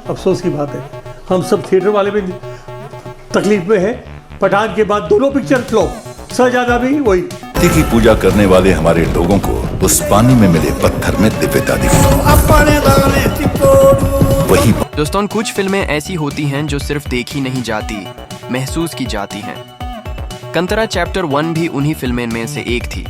अफसोस की बात है, हम सब थिएटर वाले भी तकलीफ में हैं। पठान के बाद दोनों पिक्चर फ्लॉप, शहजादा भी वही। की पूजा करने वाले हमारे लोगों को उस पानी में मिले पत्थर में दिव्यता दिखी। वही दोस्तों, कुछ फिल्में ऐसी होती हैं जो सिर्फ देखी नहीं जाती, महसूस की जाती हैं। कंतरा चैप्टर 1 भी उन्हीं फिल्में में से एक थी।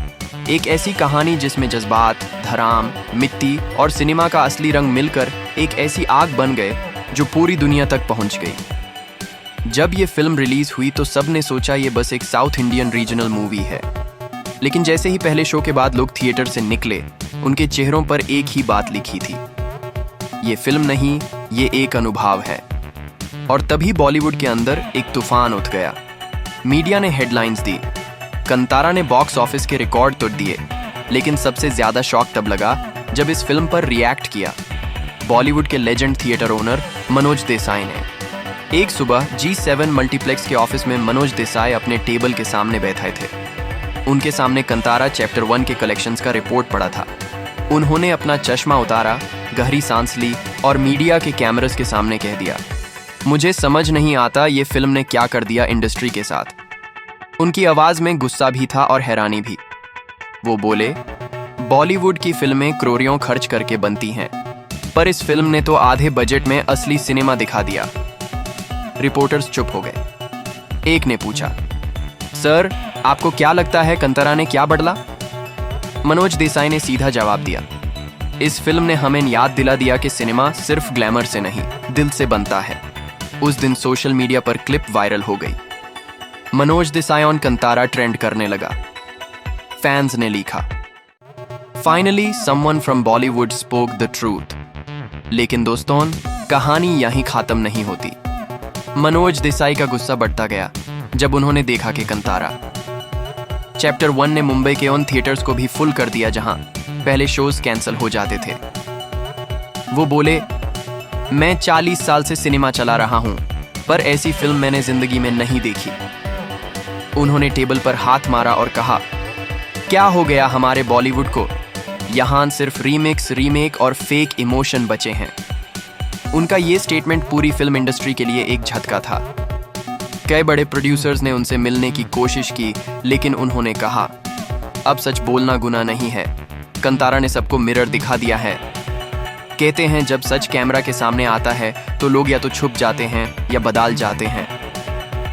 एक ऐसी कहानी जिसमें जज्बात, धराम, मिट्टी और सिनेमा का असली रंग मिलकर एक ऐसी आग बन गए जो पूरी दुनिया तक पहुंच गई। जब ये फिल्म रिलीज हुई तो सबने सोचा ये बस एक साउथ इंडियन रीजनल मूवी है, लेकिन जैसे ही पहले शो के बाद लोग थिएटर से निकले, उनके चेहरों पर एक ही बात लिखी थी, ये फिल्म नहीं, ये एक अनुभव है। और तभी बॉलीवुड के अंदर एक तूफान उठ गया। मीडिया ने हेडलाइंस दी, कंतारा ने बॉक्स ऑफिस के रिकॉर्ड तोड़ दिए, लेकिन सबसे ज्यादा शॉक तब लगा जब इस फिल्म पर रिएक्ट किया बॉलीवुड के legend theatre owner Manoj Desai ने। एक सुबह G7 मल्टीप्लेक्स के ऑफिस में मनोज देसाई अपने टेबल के सामने बैठे थे। उनके सामने कंतारा चैप्टर 1 के कलेक्शंस का रिपोर्ट पड़ा था। उन्होंने अपना चश्मा उतारा, गहरी सांस ली और मीडिया के कैमरास के सामने कह दिया, मुझे समझ नहीं आता ये फिल्म ने क्या कर दिया इंडस्ट्री के साथ। उनकी आवाज में गुस्सा भी था और हैरानी भी। वो बोले, बॉलीवुड की फिल्में करोड़ों खर्च करके बनती हैं, पर इस फिल्म ने तो आधे बजट में असली सिनेमा दिखा दिया। रिपोर्टर्स चुप हो गए। एक ने पूछा, सर आपको क्या लगता है कंतारा ने क्या बदला? मनोज देसाई ने सीधा जवाब दिया, इस फिल्म ने हमें याद दिला दिया कि सिनेमा सिर्फ ग्लैमर से नहीं, दिल से बनता है। उस दिन सोशल मीडिया पर क्लिप वायरल हो गई। मनोज देसाई ऑन कंतारा ट्रेंड करने लगा। फैंस ने लिखा, finally someone from Bollywood spoke the truth. लेकिन दोस्तों, कहानी यहीं खत्म नहीं होती। मनोज देसाई का गुस्सा बढ़ता गया जब उन्होंने देखा कि कंतारा चैप्टर 1 ने मुंबई के उन थिएटर्स को भी फुल कर दिया जहां पहले शोज कैंसिल हो जाते थे। वो बोले, मैं 40 साल से सिनेमा चला रहा हूं, पर ऐसी फिल्म मैंने जिंदगी में नहीं देखी। उन्होंने टेबल पर हाथ मारा और कहा, क्या हो गया हमारे बॉलीवुड को? यहां सिर्फ रीमिक्स, रीमेक और फेक इमोशन बचे हैं। उनका ये स्टेटमेंट पूरी फिल्म इंडस्ट्री के लिए एक झटका था। कई बड़े प्रोड्यूसर्स ने उनसे मिलने की कोशिश की, लेकिन उन्होंने कहा, अब सच बोलना गुनाह नहीं है। कंतारा ने सबको मिरर दिखा दिया है। कहते हैं जब सच कैमरा के सामने आता है तो लोग या तो छुप जाते हैं या बदल जाते हैं।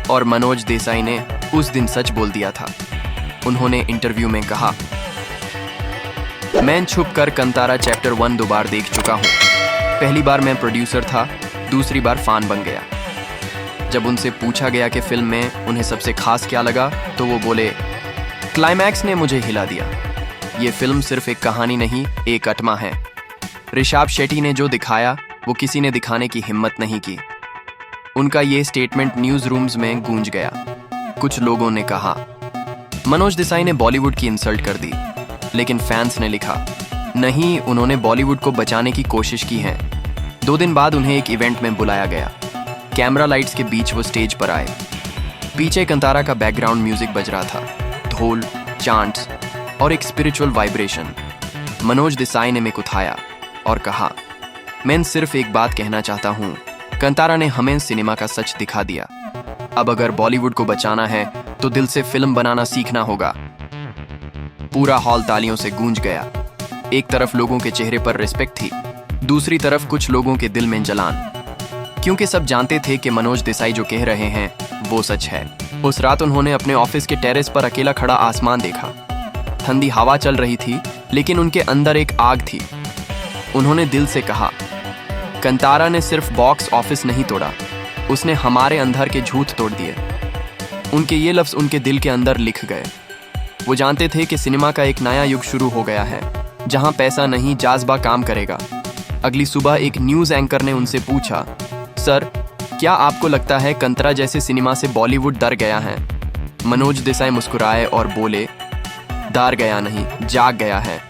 और मनोज देसाई ने उस दिन सच बोल दिया था। उन्होंने इंटरव्यू में कहा, मैं छुप कर कंतारा चैप्टर 1 दो बार देख चुका हूं। पहली बार मैं प्रोड्यूसर था, दूसरी बार फैन बन गया। जब उनसे पूछा गया कि फिल्म में उन्हें सबसे खास क्या लगा, तो वो बोले, क्लाइमैक्स ने मुझे हिला दिया। ये फिल्म सिर्फ एक कहानी नहीं, एक आत्मा है। ऋषभ शेट्टी ने जो दिखाया वो किसी ने दिखाने की हिम्मत नहीं की। उनका ये स्टेटमेंट न्यूज रूम्स में गूंज गया। कुछ लोगों ने कहा, मनोज देसाई ने बॉलीवुड की इंसल्ट कर दी, लेकिन फैंस ने लिखा, नहीं, उन्होंने बॉलीवुड को बचाने की कोशिश की है। 2 दिन बाद उन्हें एक इवेंट में बुलाया गया। कैमरा लाइट्स के बीच वो स्टेज पर आए। पीछे कंतारा का बैकग्राउंड म्यूजिक बज रहा था, ढोल, चांट्स और एक स्पिरिचुअल वाइब्रेशन। मनोज देसाई ने मेरे उठाया और कहा, मैं सिर्फ एक बात कहना चाहता हूँ, कंतारा ने हमें सिनेमा का सच दिखा दिया। अब अगर बॉलीवुड को बचाना है तो दिल से फिल्म बनाना सीखना होगा। पूरा हॉल तालियों से गूंज गया। एक तरफ लोगों के चेहरे पर रिस्पेक्ट थी, दूसरी तरफ कुछ लोगों के दिल में जलान, क्योंकि सब जानते थे कि मनोज देसाई जो कह रहे हैं वो सच है। उस रात उन्होंने अपने ऑफिस के टेरेस पर अकेला खड़ा आसमान देखा। ठंडी हवा चल रही थी, लेकिन उनके अंदर एक आग थी। उन्होंने दिल से कहा, कंतारा ने सिर्फ बॉक्स ऑफिस नहीं तोड़ा, उसने हमारे अंदर के झूठ तोड़ दिए। उनके ये लफ्ज उनके दिल के अंदर लिख गए। वो जानते थे कि सिनेमा का एक नया युग शुरू हो गया है, जहां पैसा नहीं, जज्बा काम करेगा। अगली सुबह एक न्यूज एंकर ने उनसे पूछा, सर क्या आपको लगता है कंतरा जैसे सिनेमा से बॉलीवुड डर गया है? मनोज देसाई मुस्कुराए और बोले, डर गया नहीं, जाग गया है।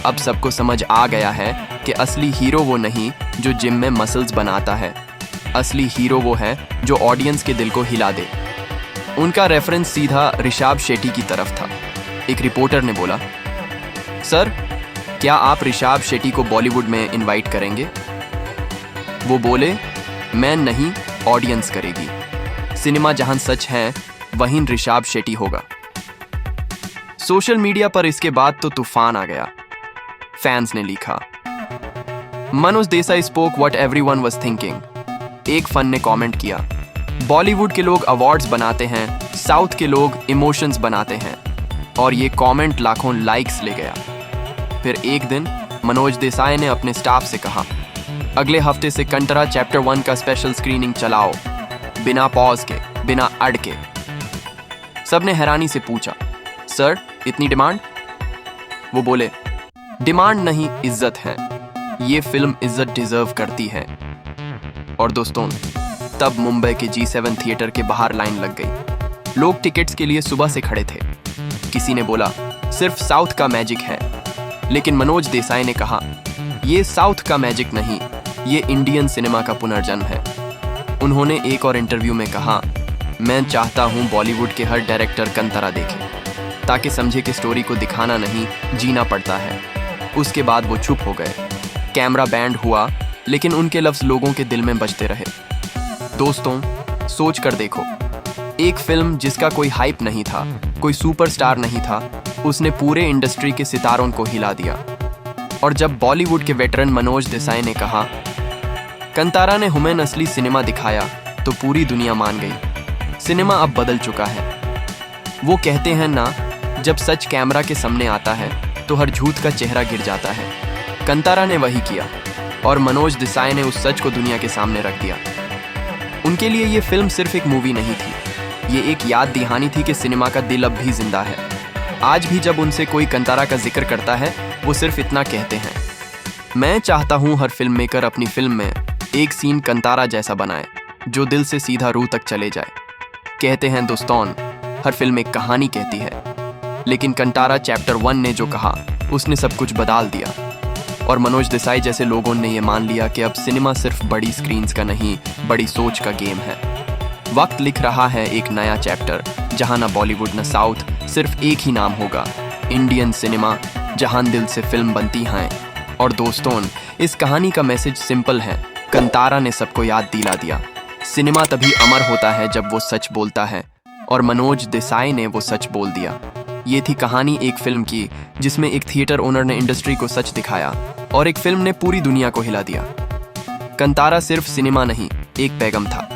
अब सबको समझ आ गया है कि असली हीरो वो नहीं जो जिम में मसल्स बनाता है, असली हीरो वो है जो ऑडियंस के दिल को हिला दे। उनका रेफरेंस सीधा ऋषभ शेट्टी की तरफ था। एक रिपोर्टर ने बोला, सर क्या आप ऋषभ शेट्टी को बॉलीवुड में इनवाइट करेंगे? वो बोले, मैं नहीं, ऑडियंस करेगी। सिनेमा जहां सच है वहीं ऋषभ शेट्टी होगा। सोशल मीडिया पर इसके बाद तो तूफान आ गया। फैंस ने लिखा, Manoj Desai spoke what everyone was thinking. एक फन ने कमेंट किया, बॉलीवुड के लोग अवार्ड्स बनाते हैं, साउथ के लोग इमोशंस बनाते हैं। और ये कमेंट लाखों लाइक्स ले गया। फिर एक दिन मनोज देसाई ने अपने स्टाफ से कहा, अगले हफ्ते से कंतरा चैप्टर 1 का स्पेशल स्क्रीनिंग चलाओ, बिना पॉज के, बिना अड़ के। सबने हैरानी से पूछा, सर इतनी डिमांड? वो बोले, डिमांड नहीं, इज्जत है। ये फिल्म इज्जत डिजर्व करती है। और दोस्तों, तब मुंबई के G7 थिएटर के बाहर लाइन लग गई। लोग टिकट्स के लिए सुबह से खड़े थे। किसी ने बोला, सिर्फ साउथ का मैजिक है। लेकिन मनोज देसाई ने कहा, ये साउथ का मैजिक नहीं, ये इंडियन सिनेमा का पुनर्जन्म है। उन्होंने एक और इंटरव्यू में कहा, मैं चाहता हूं बॉलीवुड के हर डायरेक्टर कंतरा देखे, ताकि समझे कि स्टोरी को दिखाना नहीं, जीना पड़ता है। उसके बाद वो चुप हो गए। कैमरा बैंड हुआ, लेकिन उनके लफ्ज लोगों के दिल में बजते रहे। दोस्तों, सोच कर देखो, एक फिल्म जिसका कोई हाइप नहीं था, कोई सुपरस्टार नहीं था, उसने पूरे इंडस्ट्री के सितारों को हिला दिया। और जब बॉलीवुड के वेटरन मनोज देसाई ने कहा, कंतारा ने हमें असली सिनेमा दिखाया, तो पूरी दुनिया मान गई। सिनेमा अब बदल चुका है। वो कहते हैं ना, जब सच कैमरा के सामने आता है तो हर झूठ का चेहरा गिर जाता है। कंतारा ने वही किया और मनोज देसाई ने उस सच को दुनिया के सामने रख दिया। उनके लिए ये फिल्म सिर्फ एक मूवी नहीं थी, ये एक याद दहानी थी कि सिनेमा का दिल अब भी जिंदा है। आज भी जब उनसे कोई कंतारा का जिक्र करता है, वो सिर्फ इतना कहते हैं, मैं चाहता हूं हर फिल्म मेकर अपनी फिल्म में एक सीन कंतारा जैसा बनाए, जो दिल से सीधा रूह तक चले जाए। कहते हैं दोस्तों, हर फिल्म एक कहानी कहती है, लेकिन कंतारा चैप्टर 1 ने जो कहा, उसने सब कुछ बदल दिया। और मनोज देसाई जैसे लोगों ने ये मान लिया कि अब सिनेमा सिर्फ बड़ी स्क्रीन्स का नहीं, बड़ी सोच का गेम है। वक्त लिख रहा है एक नया चैप्टर, जहां ना बॉलीवुड ना साउथ, सिर्फ एक ही नाम होगा, इंडियन सिनेमा, जहां दिल से फिल्म बनती हैं। और दोस्तों, इस कहानी का मैसेज सिंपल है, कंतारा ने सबको याद दिला दिया, सिनेमा तभी अमर होता है जब वो सच बोलता है। और मनोज देसाई ने वो सच बोल दिया। ये थी कहानी एक फिल्म की, जिसमें एक थिएटर ओनर ने इंडस्ट्री को सच दिखाया और एक फिल्म ने पूरी दुनिया को हिला दिया। कंतारा सिर्फ सिनेमा नहीं, एक पैगाम था।